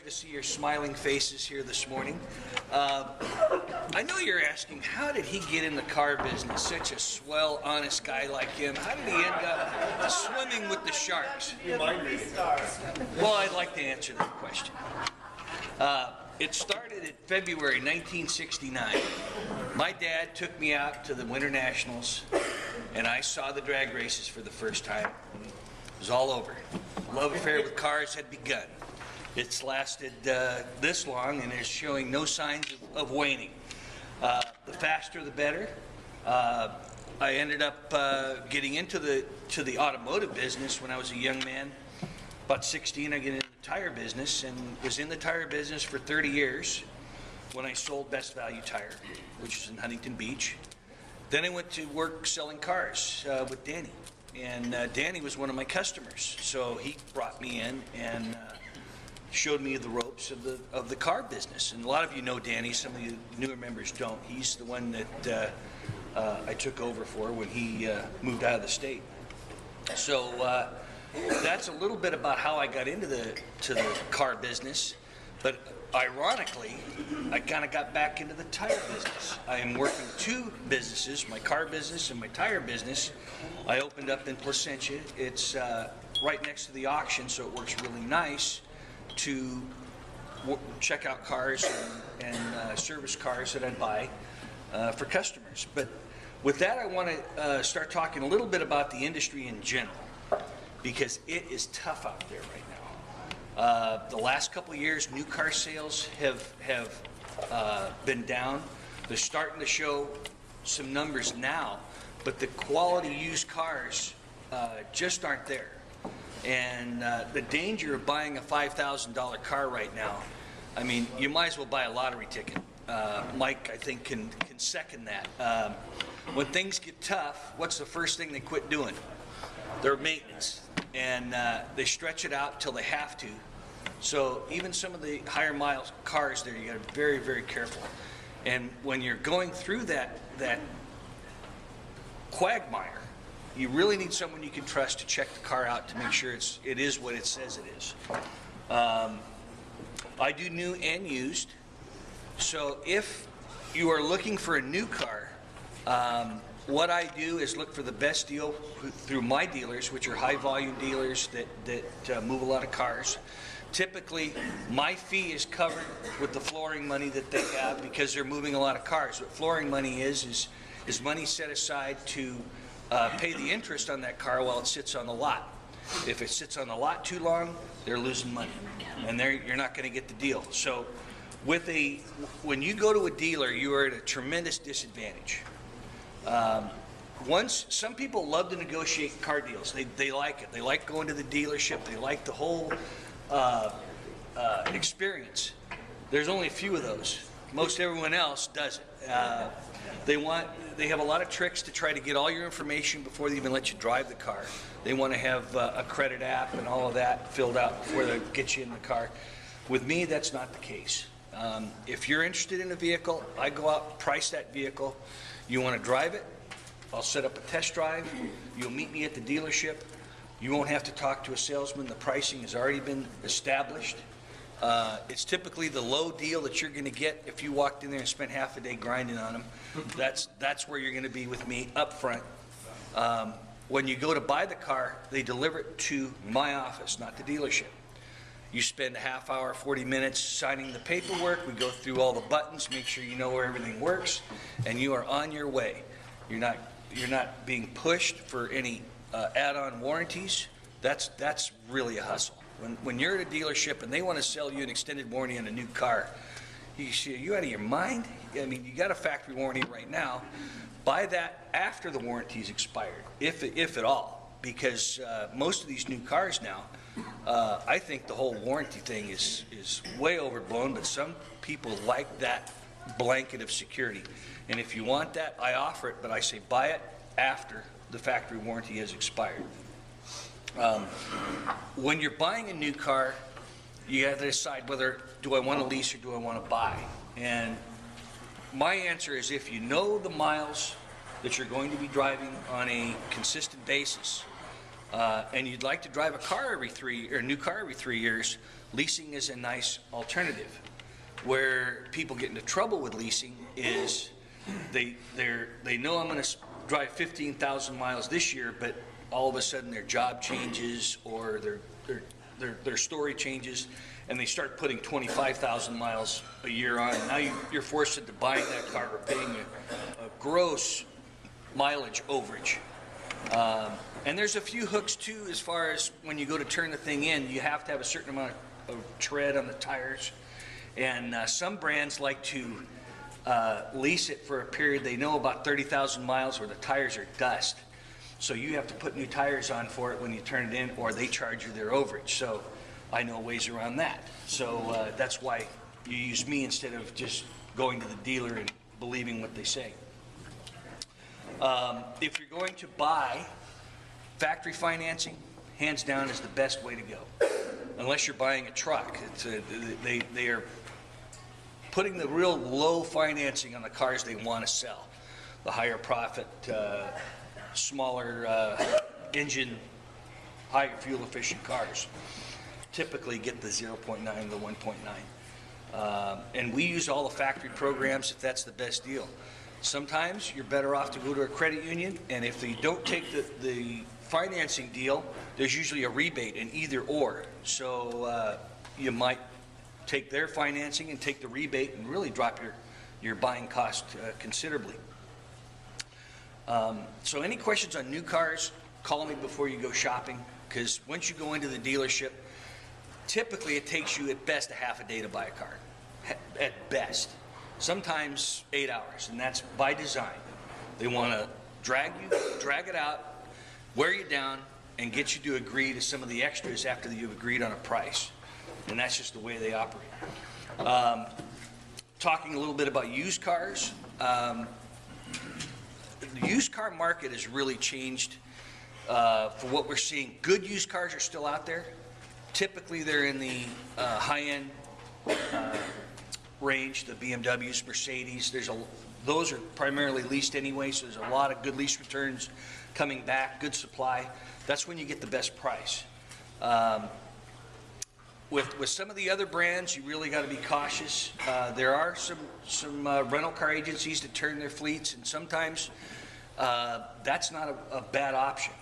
pleasure to see your smiling faces here this morning. I know you're asking, how did he get in the car business? Such a swell, honest guy like him. How did he end up swimming with the sharks? Well, I'd like to answer that question. It started in February 1969. My dad took me out to the Winter Nationals, and I saw the drag races for the first time. It was all over. Love affair with cars had begun. It's lasted this long and is showing no signs of waning. The faster the better. I ended up getting into the automotive business when I was a young man. About 16, I get into the tire business and was in the tire business for 30 years when I sold Best Value Tire, which is in Huntington Beach. Then I went to work selling cars with Danny. And Danny was one of my customers, so he brought me in and showed me the ropes of the car business. And a lot of you know Danny, some of you newer members don't. He's the one that I took over for when he moved out of the state. So that's a little bit about how I got into the car business. But ironically, I kind of got back into the tire business. I am working two businesses, my car business and my tire business. I opened up in Placentia. It's right next to the auction, so it works really nice to check out cars and service cars that I buy for customers. But with that, I want to start talking a little bit about the industry in general, because it is tough out there right now. The last couple of years, new car sales have been down. They're starting to show some numbers now, but the quality used cars just aren't there. And the danger of buying a $5,000 car right now, I mean, you might as well buy a lottery ticket. Mike, I think, can second that. When things get tough, what's the first thing they quit doing? Their maintenance. And they stretch it out till they have to. So even some of the higher miles cars there, you got to be very, very careful. And when you're going through that quagmire, you really need someone you can trust to check the car out to make sure it is what it says it is. I do new and used. So if you are looking for a new car, what I do is look for the best deal through my dealers, which are high volume dealers that move a lot of cars. Typically, my fee is covered with the flooring money that they have because they're moving a lot of cars. What flooring money is money set aside to pay the interest on that car while it sits on the lot. If it sits on the lot too long, they're losing money, and you're not going to get the deal. So when you go to a dealer, you are at a tremendous disadvantage. Some people love to negotiate car deals. They like it. They like going to the dealership. They like the whole experience. There's only a few of those. Most everyone else doesn't. They have a lot of tricks to try to get all your information before they even let you drive the car. They want to have a credit app and all of that filled out before they get you in the car. With me, that's not the case. If you're interested in a vehicle, I go out, price that vehicle. You want to drive it, I'll set up a test drive. You'll meet me at the dealership. You won't have to talk to a salesman. The pricing has already been established. It's typically the low deal that you're going to get if you walked in there and spent half a day grinding on them. That's where you're going to be with me up front. When you go to buy the car, they deliver it to my office, not the dealership. You spend a half hour, 40 minutes signing the paperwork. We go through all the buttons, make sure you know where everything works, and you are on your way. You're not being pushed for any add-on warranties. That's really a hustle. When you're at a dealership and they want to sell you an extended warranty on a new car, you say, are you out of your mind? I mean, you got a factory warranty right now. Buy that after the warranty's expired, if at all, because most of these new cars now, I think the whole warranty thing is way overblown, but some people like that blanket of security. And if you want that, I offer it, but I say buy it after the factory warranty has expired. When you're buying a new car, you have to decide whether do I want to lease or do I want to buy. And my answer is, if you know the miles that you're going to be driving on a consistent basis, and you'd like to drive a new car every 3 years, leasing is a nice alternative. Where people get into trouble with leasing is they know I'm going to drive 15,000 miles this year, but all of a sudden their job changes or their story changes, and they start putting 25,000 miles a year on. Now you're forced into buying that car or paying a gross mileage overage. And there's a few hooks too, as far as when you go to turn the thing in, you have to have a certain amount of tread on the tires. And some brands like to lease it for a period they know about 30,000 miles where the tires are dust. So you have to put new tires on for it when you turn it in, or they charge you their overage. So I know ways around that. So that's why you use me instead of just going to the dealer and believing what they say. If you're going to buy, factory financing, hands down, is the best way to go. Unless you're buying a truck. They are putting the real low financing on the cars they want to sell. The higher profit, smaller engine, higher fuel efficient cars typically get the 0.9 to the 1.9. And we use all the factory programs if that's the best deal. Sometimes you're better off to go to a credit union, and if they don't take the financing deal, there's usually a rebate in either or. So you might take their financing and take the rebate and really drop your buying cost considerably. So any questions on new cars, call me before you go shopping, because once you go into the dealership, typically it takes you at best a half a day to buy a car, at best. Sometimes 8 hours, and that's by design. They want to drag it out, wear you down, and get you to agree to some of the extras after you've agreed on a price. And that's just the way they operate. Talking a little bit about used cars. The used car market has really changed for what we're seeing. Good used cars are still out there. Typically they're in the high-end range, the BMWs, Mercedes. Those are primarily leased anyway, so there's a lot of good lease returns coming back, good supply. That's when you get the best price. With some of the other brands, you really got to be cautious. There are some rental car agencies that turn their fleets, and sometimes that's not a bad option.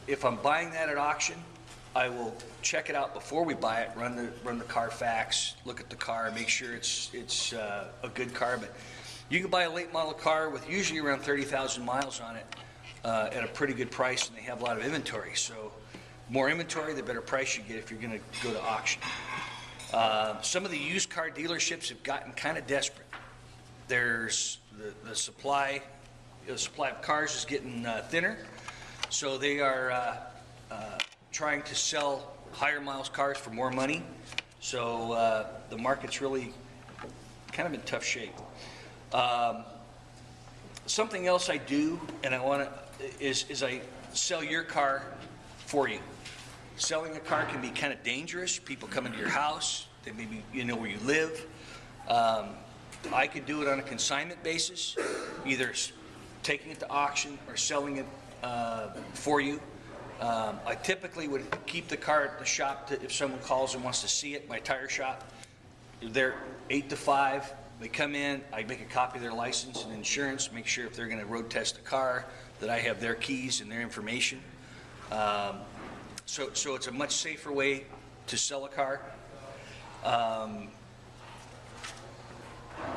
If I'm buying that at auction, I will check it out before we buy it, run the Carfax, look at the car, make sure it's a good car. But you can buy a late model car with usually around 30,000 miles on it at a pretty good price, and they have a lot of inventory. So more inventory, the better price you get if you're going to go to auction. Some of the used car dealerships have gotten kind of desperate. There's the supply of cars is getting thinner, so they are trying to sell higher miles cars for more money. So the market's really kind of in tough shape. Something else I do, and I want to, is I sell your car for you. Selling a car can be kind of dangerous. People come into your house, they maybe you know where you live. I could do it on a consignment basis, either taking it to auction or selling it for you. I typically would keep the car at the shop if someone calls and wants to see it, my tire shop. They're 8 to 5. They come in, I make a copy of their license and insurance, make sure if they're going to road test the car that I have their keys and their information. So it's a much safer way to sell a car.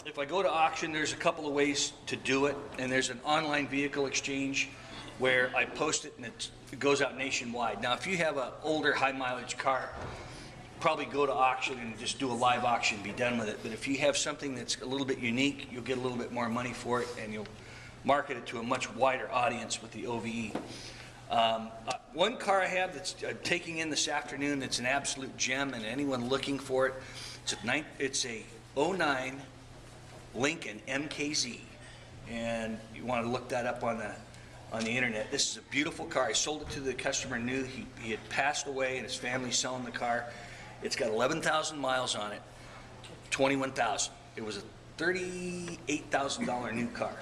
If I go to auction, there's a couple of ways to do it, and there's an online vehicle exchange where I post it and it goes out nationwide. Now, if you have an older, high mileage car, probably go to auction and just do a live auction, be done with it. But if you have something that's a little bit unique, you'll get a little bit more money for it, and you'll market it to a much wider audience with the OVE. One car I have that's taking in this afternoon that's an absolute gem, and anyone looking for it, it's a 09 Lincoln MKZ, and you want to look that up on the internet. This is a beautiful car. I sold it to the customer new. He had passed away, and his family's selling the car. It's got 11,000 miles on it, 21,000. It was a $38,000 new car,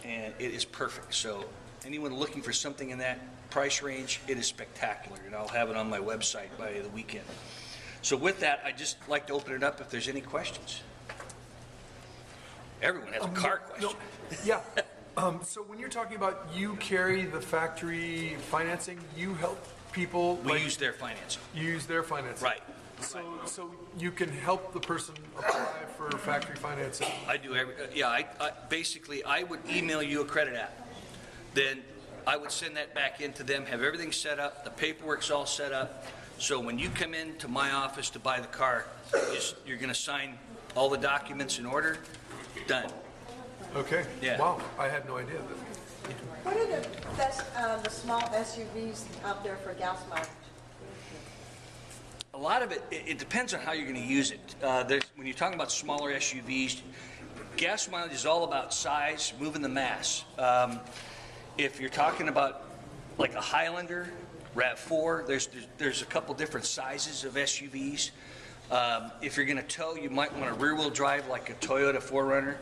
and it is perfect. So anyone looking for something in that price range, it is spectacular, and I'll have it on my website by the weekend. So with that, I'd just like to open it up if there's any questions. Everyone has a car question. Yeah. So when you're talking about you carry the factory financing, you help people. We use their financing. Use their financing. Right. So you can help the person apply for factory financing. I do basically, I would email you a credit app. Then I would send that back into them, have everything set up, the paperwork's all set up. So when you come into my office to buy the car, you're going to sign all the documents in order, done. Okay. Yeah. Wow, I had no idea that. What are the best, the small SUVs out there for gas mileage? A lot of it depends on how you're going to use it. When you're talking about smaller SUVs, gas mileage is all about size, moving the mass. If you're talking about like a Highlander, RAV4, there's a couple different sizes of SUVs. If you're going to tow, you might want a rear-wheel drive like a Toyota 4Runner.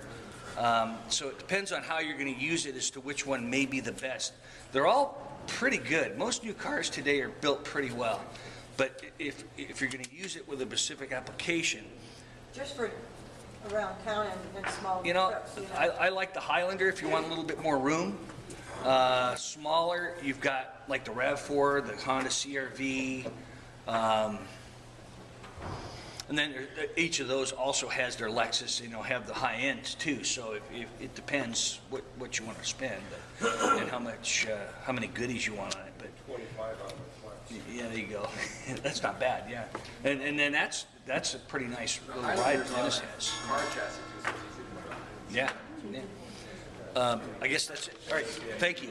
So it depends on how you're going to use it as to which one may be the best. They're all pretty good. Most new cars today are built pretty well. But if you're going to use it with a specific application, Just for around town and small trips, I like the Highlander if you want a little bit more room. Smaller, you've got like the RAV4, the Honda CR-V, and then each of those also has their Lexus, have the high ends too. So it depends what you want to spend and how many goodies you want on it. But 25 on the flex. yeah, there you go. That's not bad, yeah. And then that's a pretty nice little ride Dennis has. Car chassis just as easy to put on. Yeah. I guess that's it. All right, thank you.